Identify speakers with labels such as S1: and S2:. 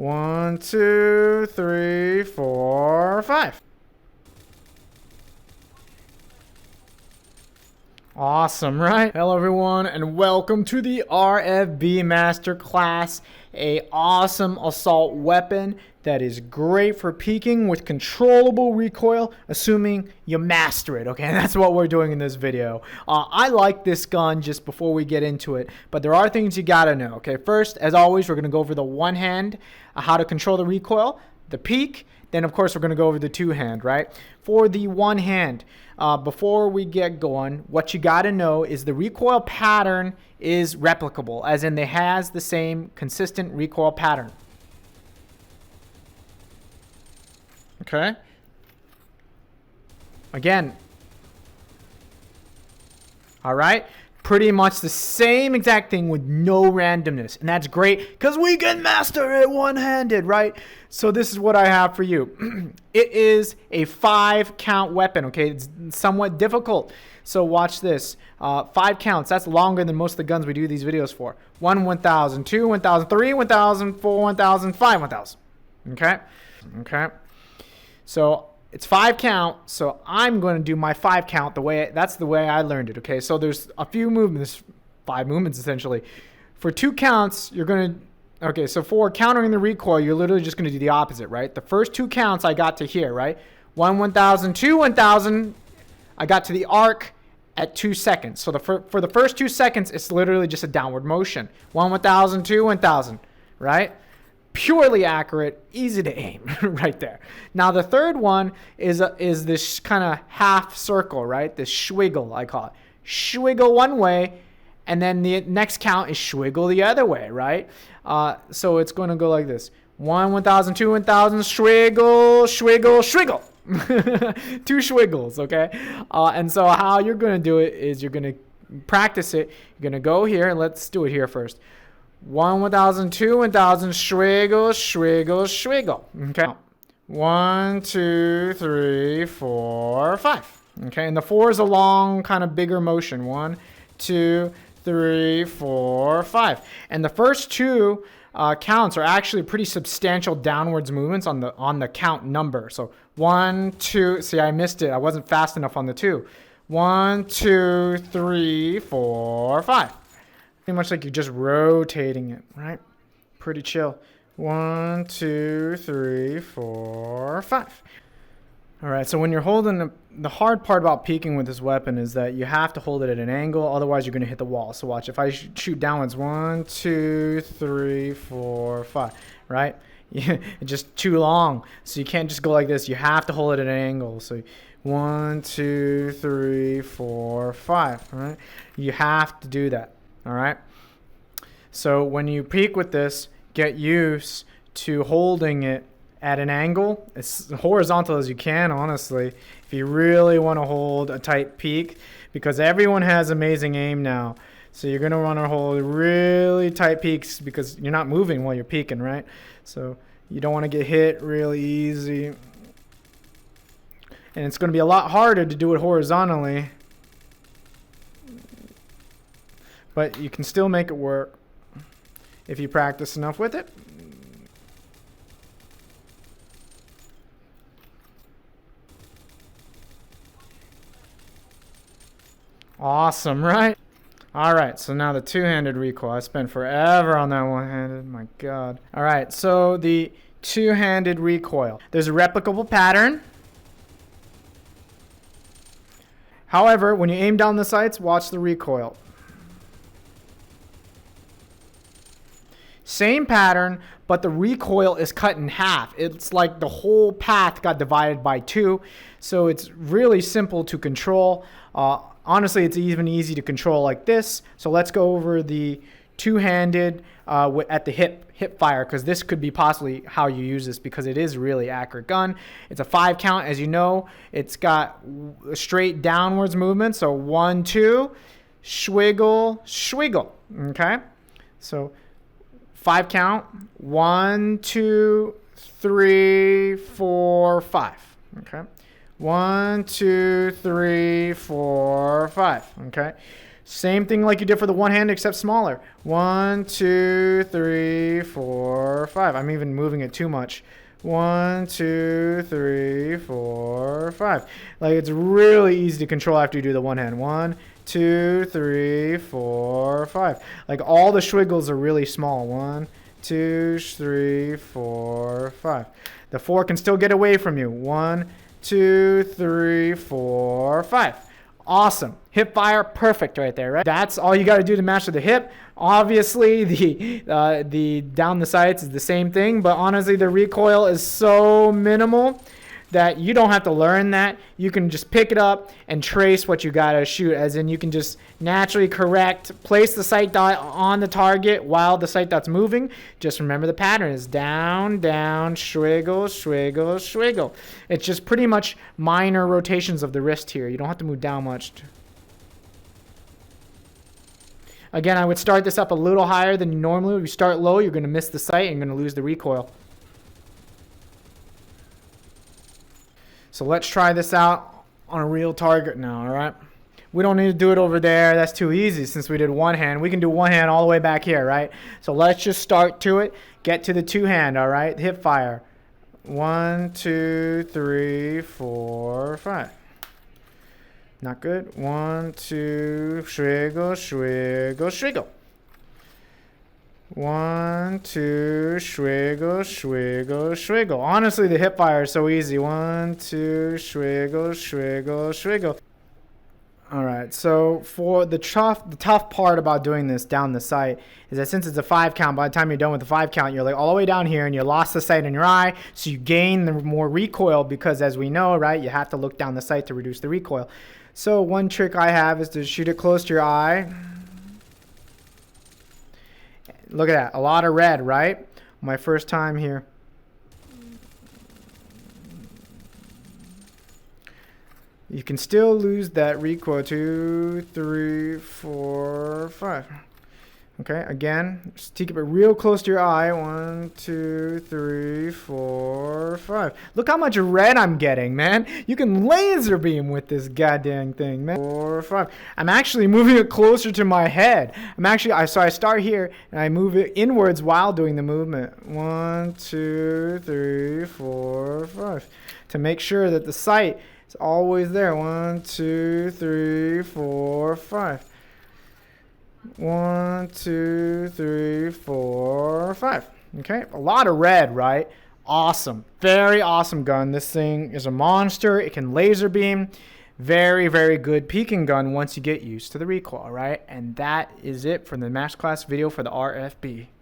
S1: 1, 2, 3, 4, 5. Awesome, right? Hello everyone, and welcome to the RFB Masterclass, a awesome assault weapon that is great for peeking with controllable recoil, assuming you master it, okay? And that's what we're doing in this video. I like this gun just before we get into it, but there are things you gotta know, okay? First, as always, we're gonna go over the one hand, how to control the recoil, the peek, then of course we're gonna go over the two hand, right? For the one hand, before we get going, what you gotta know is the recoil pattern is replicable, as in it has the same consistent recoil pattern. Okay? Again. All right? Pretty much the same exact thing with no randomness. And that's great because we can master it one-handed, right? So this is what I have for you. It is a 5-count weapon, okay? It's somewhat difficult. So watch this. 5 counts. That's longer than most of the guns we do these videos for. 1, 1,000. 2, 1,000. 3, 1,000. 4, 1,000. 5, 1,000. Okay? Okay? So it's 5 count, so I'm going to do my 5 count that's the way I learned it, okay? So there's a few movements, 5 movements essentially. For 2 counts, you're going to, okay, so for countering the recoil, you're literally just going to do the opposite, right? The first 2 counts I got to here, right? 1, 1,000, 2, 1,000, I got to the arc at 2 seconds. So for the first 2 seconds, it's literally just a downward motion. 1, 1,000, 2, 1,000, right? Purely accurate, easy to aim right there. Now the third one is this kind of half circle, right? This schwiggle, I call it. Schwiggle one way, and then the next count is schwiggle the other way, right? So it's going to go like this. 1, 1,000, 2, 1,000, schwiggle, schwiggle, schwiggle. 2 schwiggles, okay? And so how you're going to do it is you're going to practice it. You're going to go here. Let's do it here first. 1, 1,000, 2, 1,000, schwiggle, schwiggle, schwiggle. Okay. 1, 2, 3, 4, 5. Okay. And the 4 is a long, kind of bigger motion. 1, 2, 3, 4, 5. And the first 2 counts are actually pretty substantial downwards movements on the count number. So 1, 2. See, I missed it. I wasn't fast enough on the 2. 1, 2, 3, 4, 5. Pretty much like you're just rotating it, right? Pretty chill. 1, 2, 3, 4, 5. All right, so when you're holding the hard part about peeking with this weapon is that you have to hold it at an angle, otherwise you're going to hit the wall. So watch, if I shoot downwards, 1, 2, 3, 4, 5, right? It's just too long, so you can't just go like this. You have to hold it at an angle. So 1, 2, 3, 4, 5, right? You have to do that. All right. So when you peek with this, get used to holding it at an angle, as horizontal as you can, honestly, if you really want to hold a tight peek, because everyone has amazing aim now. So you're going to want to hold really tight peeks because you're not moving while you're peeking, right? So you don't want to get hit really easy. And it's going to be a lot harder to do it horizontally. But you can still make it work if you practice enough with it. Awesome, right? All right, so now the two-handed recoil. I spent forever on that one-handed. My God. All right, so the two-handed recoil. There's a replicable pattern. However, when you aim down the sights, watch the recoil. Same pattern, but the recoil is cut in half. It's like the whole path got divided by 2. So it's really simple to control. Honestly, it's even easy to control like this. So let's go over the two-handed at the hip fire, because this could be possibly how you use this, because it is a really accurate gun. It's a 5 count, as you know. It's got a straight downwards movement. So 1, 2, schwiggle, schwiggle. Okay, so 5 count. 1, 2, 3, 4, 5. Okay. 1, 2, 3, 4, 5. Okay. Same thing like you did for the one hand, except smaller. 1, 2, 3, 4, 5. I'm even moving it too much. 1, 2, 3, 4, 5. Like, it's really easy to control after you do the one hand. 1, 2, 3, 4, 5. Like, all the squiggles are really small. 1, 2, 3, 4, 5. The 4 can still get away from you. 1, 2, 3, 4, 5. Awesome. Hip fire, perfect right there, right? That's all you got to do to master the hip. Obviously, the down the sights is the same thing, but honestly, the recoil is so minimal that you don't have to learn that. You can just pick it up and trace what you got to shoot, as in you can just naturally place the sight dot on the target while the sight dot's moving. Just remember the pattern is down, down, swiggle, swiggle, swiggle. It's just pretty much minor rotations of the wrist here. You don't have to move down much. Again, I would start this up a little higher than you normally would. If you start low, you're going to miss the sight and you're going to lose the recoil. So let's try this out on a real target now, all right? We don't need to do it over there. That's too easy since we did one hand. We can do one hand all the way back here, right? So let's just start to it. Get to the two hand, all right? Hip fire. 1, 2, 3, 4, 5. Not good. 1, 2, swiggle, swiggle, swiggle. 1, 2, swiggle, swiggle, swiggle. Honestly, the hip fire is so easy. 1, 2, swiggle, swiggle, swiggle. All right, so for the tough part about doing this down the sight is that since it's a 5 count, by the time you're done with the 5 count, you're like all the way down here and you lost the sight in your eye, so you gain the more recoil because, as we know, right, you have to look down the sight to reduce the recoil. So one trick I have is to shoot it close to your eye. Look at that, a lot of red, right? My first time here. You can still lose that recoil. 2, 3, 4, 5. Okay, again, just keep it real close to your eye. 1, 2, 3, 4, 5. Look how much red I'm getting, man. You can laser beam with this goddamn thing, man. 4, 5. I'm actually moving it closer to my head. So I start here and I move it inwards while doing the movement. 1, 2, 3, 4, 5. To make sure that the sight is always there. 1, 2, 3, 4, 5. 1, 2, 3, 4, 5. Okay, a lot of red, right? Awesome. Very awesome gun. This thing is a monster. It can laser beam. Very, very good peeking gun once you get used to the recoil, right? And that is it for the masterclass video for the RFB.